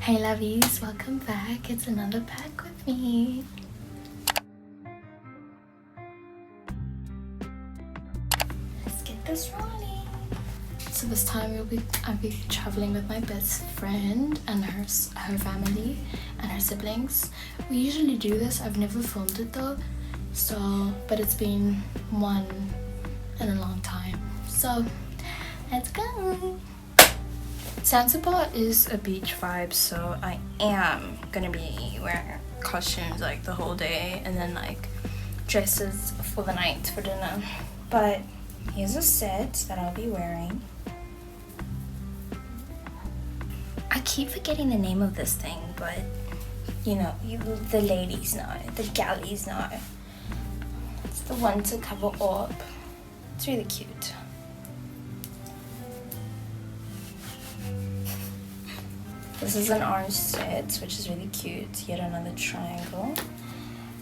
Hey lovies, welcome back. It's another pack with me. Let's get this rolling. So this time I'll be traveling with my best friend and her family and her siblings. We usually do this. I've never filmed it though, but it's been one in a long time. So let's go. Zanzibar is a beach vibe, so I am gonna be wearing costumes like the whole day and then like dresses for the night for dinner. But here's a set that I'll be wearing. I keep forgetting the name of this thing, but you know, the ladies know, the galleys know. It's the one to cover up. It's really cute. This is an orange set, which is really cute. Yet another triangle.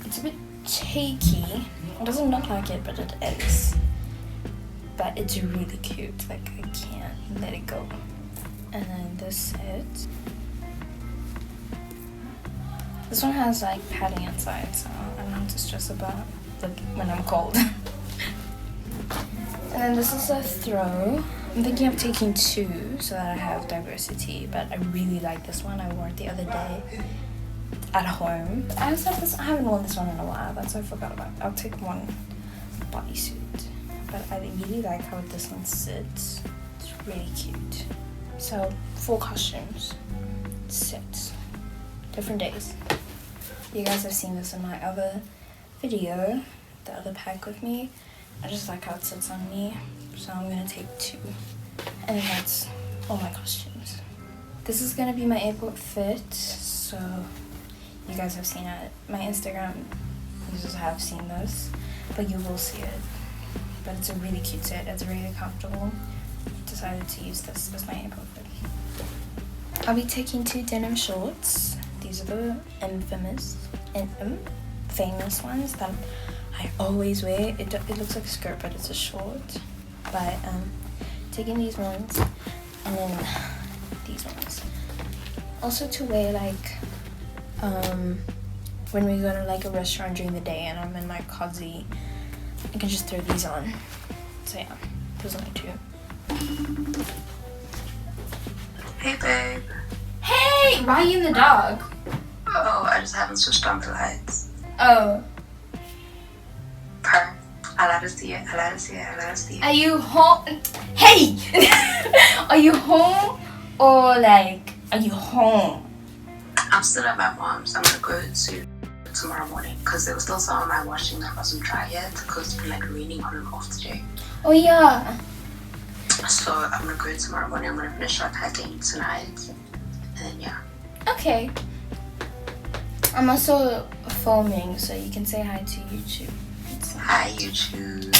It's a bit shaky. It doesn't look like it, but it is. But it's really cute. Like, I can't let it go. And then this set. This one has like padding inside, so I don't have to stress about like when I'm cold. And then this is a throw. I'm thinking of taking two so that I have diversity, but I really like this one. I wore it the other day at home. But I also have this. I haven't worn this one in a while. That's what I forgot about. I'll take one bodysuit, but I really like how this one sits. It's really cute. So 4 costumes, sets, different days. You guys have seen this in my other video, the other pack with me. I just like how it sits on me, so I'm gonna take 2. And that's all my costumes. This is gonna be my airport fit, so you guys have seen it. My Instagram users have seen this, but you will see it. But it's a really cute set, it's really comfortable. Decided to use this as my airport fit. I'll be taking 2 denim shorts. These are the famous ones that I always wear. It looks like a skirt, but it's a short. But taking these ones and then these ones. Also to wear like when we go to like a restaurant during the day and I'm in my cozy, I can just throw these on. So yeah, those are my 2. Hey babe. Hey, why are you in the dark? Oh, I just haven't switched on the lights. Oh. Purr. I let us see it. Are you home? Hey! Are you home or like, are you home? I'm still at my mom's. I'm gonna go to tomorrow morning because there was still some of my washing that wasn't dry yet because it's been like raining on and off today. Oh yeah. So I'm gonna go tomorrow morning. I'm gonna finish our packing tonight. And then yeah. Okay. I'm also filming, so you can say hi to YouTube. Hi YouTube.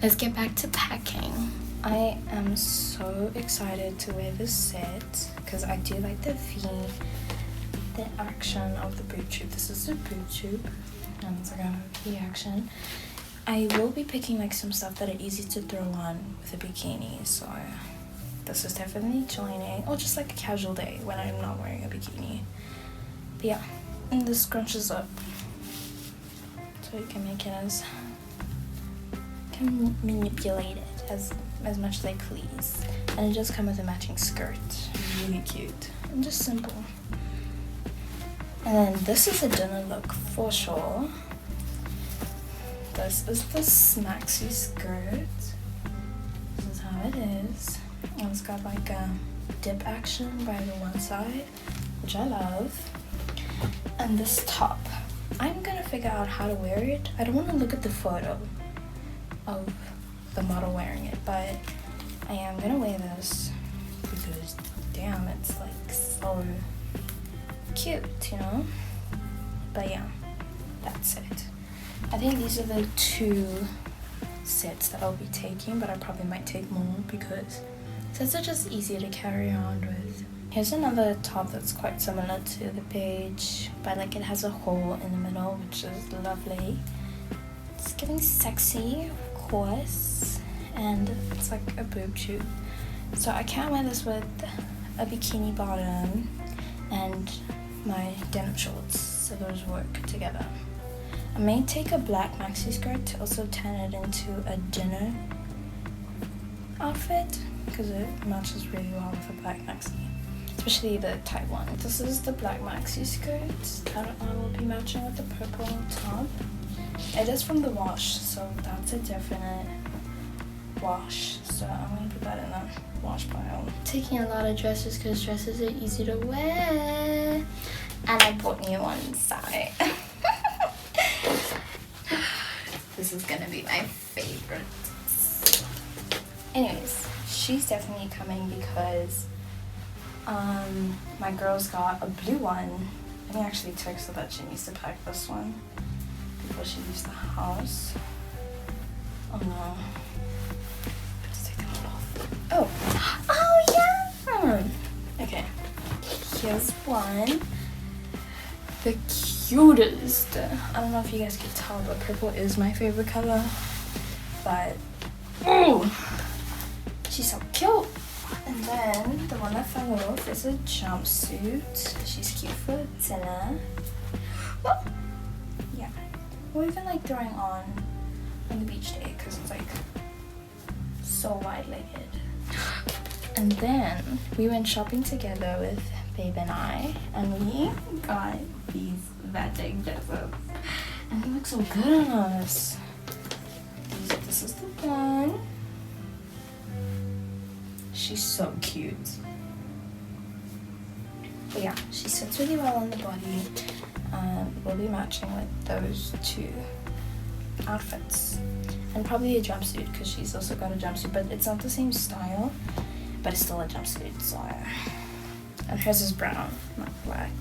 Let's get back to packing. I am so excited to wear this set because I do like the action of the boob tube. This is the boob tube and it's like a V action. I will be picking like some stuff that are easy to throw on with a bikini, so this is definitely joining, or just like a casual day when I'm not wearing a bikini. But yeah, and this scrunches up so you can make it can manipulate it as much as I please. And it does come with a matching skirt. Really cute and just simple. And then this is a dinner look for sure. This is the maxi skirt. This is how it is. And it's got like a dip action by the one side, which I love. And this top. I'm gonna figure out how to wear it. I don't want to look at the photo of the model wearing it, but I am gonna wear this because damn, it's like so cute, you know? But yeah, that's it. I think these are the 2 sets that I'll be taking, but I probably might take more because sets are just easier to carry around with. Here's another top that's quite similar to the page, but like it has a hole in the middle, which is lovely. It's getting sexy, of course, and it's like a boob tube. So I can't wear this with a bikini bottom and my denim shorts, so those work together. I may take a black maxi skirt to also turn it into a dinner outfit because it matches really well with a black maxi, especially the tight one. This is the black maxi skirt that I will be matching with the purple top. It is from the wash, so that's a definite wash, so I'm gonna put that in the wash pile. Taking a lot of dresses because dresses are easy to wear, and I bought new ones. Sorry. This is gonna be my favorite. Anyways, she's definitely coming because my girl's got a blue one. I actually text her that she needs to pack this one before she leaves the house. Oh no. Let's take them all off. Oh yeah! Okay. Here's one. The cutest. I don't know if you guys can tell, but purple is my favorite color. But, ooh! She's so cute. And then the one that fell off is a jumpsuit. She's cute for dinner. Oh. Yeah. Or even like throwing on the beach day because it's like so wide-legged. And then we went shopping together with Babe and I, and we got these Vatic dresses. And they look so good on us. This is the one. She's so cute. But yeah, she sits really well on the body. We'll be matching with those two outfits. And probably a jumpsuit because she's also got a jumpsuit, but it's not the same style, but it's still a jumpsuit, so. And hers is brown, not black.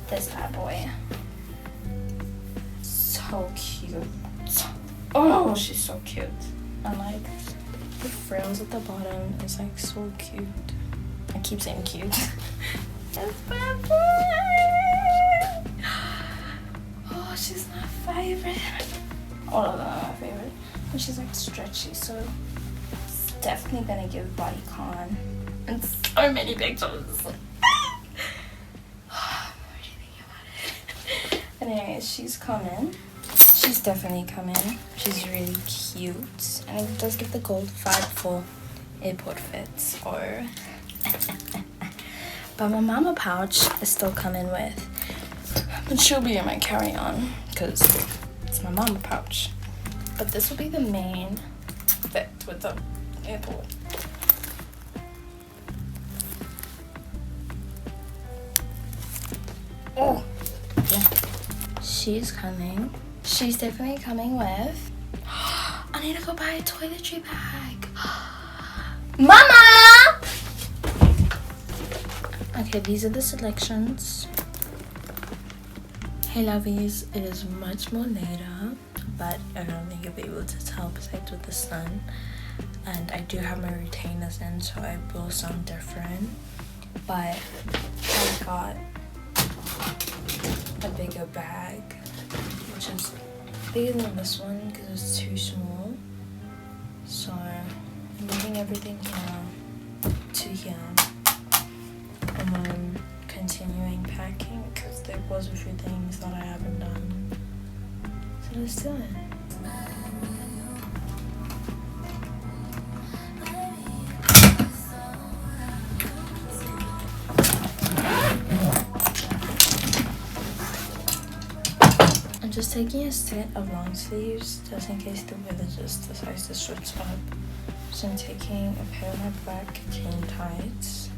This bad boy. So cute. Oh, she's so cute. And like, the frills at the bottom is like so cute. I keep saying cute. That's bad boy. Oh, she's my favorite. All of them are my favorite. And she's like stretchy, so it's definitely gonna give bodycon. And so many pictures. I'm already thinking about it. But anyways, she's coming. She's definitely coming. She's really cute. And it does give the gold vibe for airport fits or but my mama pouch is still coming with. But she'll be in my carry-on because it's my mama pouch. But this will be the main fit with the airport. Oh, yeah. She's coming. She's definitely coming with. I need to go buy a toiletry bag. Mama! Okay, these are the selections. Hey lovies, it is much more later, but I don't think you'll be able to tell besides with the sun. And I do have my retainers in, so I will sound different. But I got a bigger bag, which is bigger than this one because it's too small. So I'm moving everything here to here, and then continuing packing because there was a few things that I haven't done. So let's do it. I'm just taking a set of long sleeves just in case the weather just decides to switch up. So I'm taking a pair of my black jean tights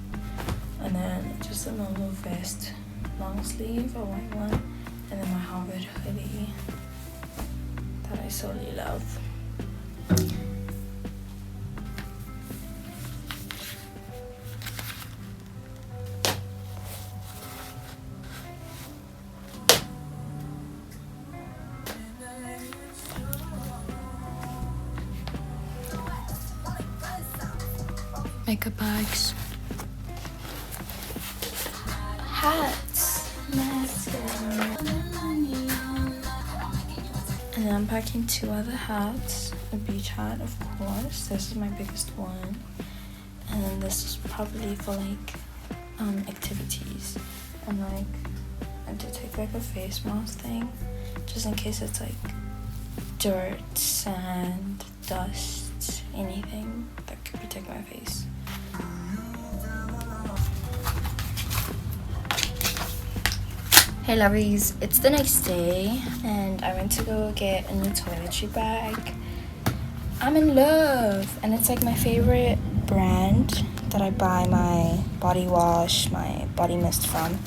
and then just a normal vest long sleeve, a white one, and then my Harvard hoodie that I solely love. Makeup bags, hats, mascara, and And then I'm packing 2 other hats. A beach hat, of course. This is my biggest one. And then this is probably for like activities. And like I did take like a face mask thing, just in case it's like dirt, sand, dust, anything that could protect my face. Hey lovies, it's the next day and I went to go get a new toiletry bag. I'm in love, and it's like my favorite brand that I buy my body wash, my body mist from.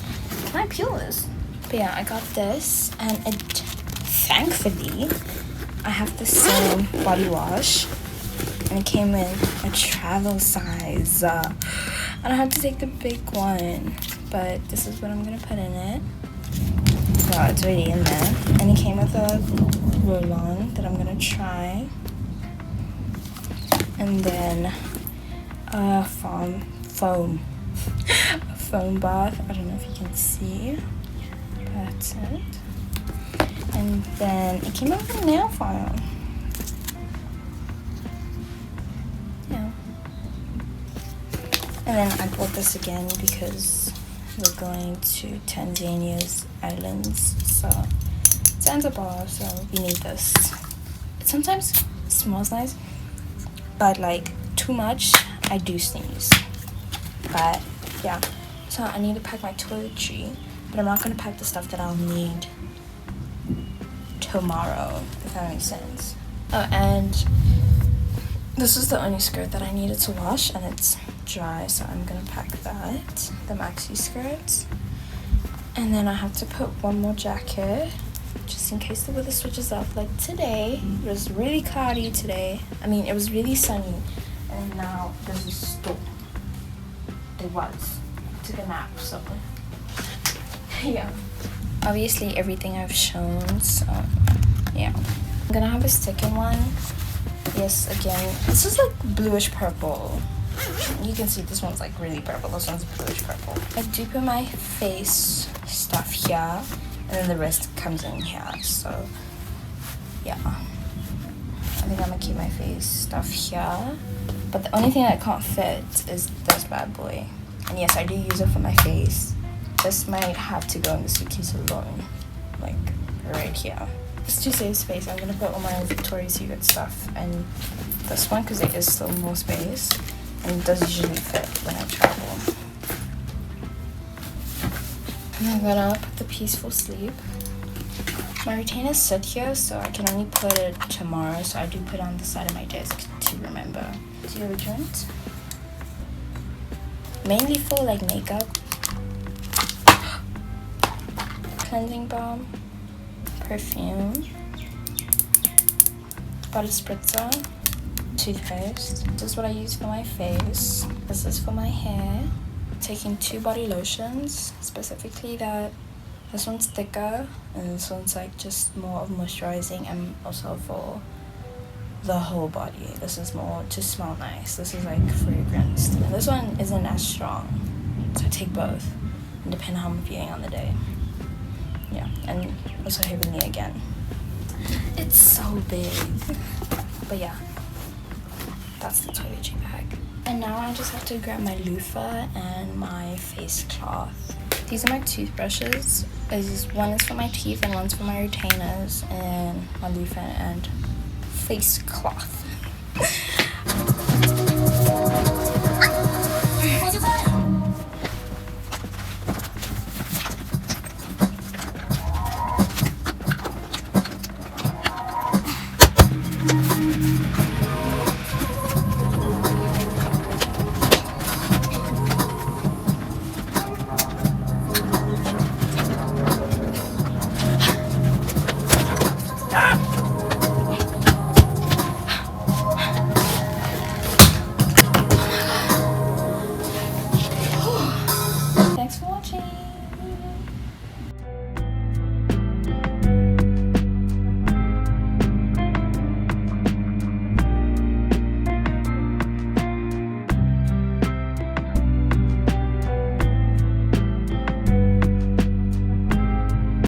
Can I peel this? But yeah, I got this, and it, thankfully, I have the same body wash, and it came in a travel size. And I had to take the big one, but this is what I'm gonna put in it. Wow, it's already in there. And it came with a roll-on that I'm gonna try. And then a foam bath. I don't know if you can see. That's it. And then it came out with a nail file. Yeah. And then I bought this again because we're going to Tanzania's islands, so Zanzibar, so we need this. It sometimes smells nice, but like too much, I do sneeze. But yeah, so I need to pack my toiletry, but I'm not gonna pack the stuff that I'll need tomorrow, if that makes sense. Oh, and this is the only skirt that I needed to wash, and it's dry, so I'm gonna pack that, the maxi skirts. And then I have to put one more jacket just in case the weather switches up. Like today, it was really cloudy today. I mean, it was really sunny, and now there's a storm. There was. I took a nap, so yeah. Obviously, everything I've shown, so yeah. I'm gonna have a second one. Yes, again, this is like bluish purple. You can see this one's like really purple. This one's bluish purple. I do put my face stuff here, and then the rest comes in here. So yeah, I think I'm gonna keep my face stuff here. But the only thing that can't fit is this bad boy. And yes, I do use it for my face. This might have to go in the suitcase alone, like right here. Just to save space, I'm gonna put all my Victoria's Secret stuff in this one because there is still more space. And it does usually fit when I travel. And I'm gonna put the peaceful sleep. My retainers sit here, so I can only put it tomorrow, so I do put it on the side of my desk to remember. Deodorant. Mainly for like makeup. Cleansing balm. Perfume. Body spritzer. Toothpaste. This is what I use for my face. This is for my hair. Taking 2 body lotions, specifically that this one's thicker and this one's like just more of moisturizing, and also for the whole body. This is more to smell nice. This is like fragranced, and this one isn't as strong, so I take both and depending on how I'm feeling on the day. Yeah, and also Heavenly again. It's so big, but yeah. That's the toiletry bag. And now I just have to grab my loofah and my face cloth. These are my toothbrushes. One is for my teeth and one's for my retainers, and my loofah and face cloth.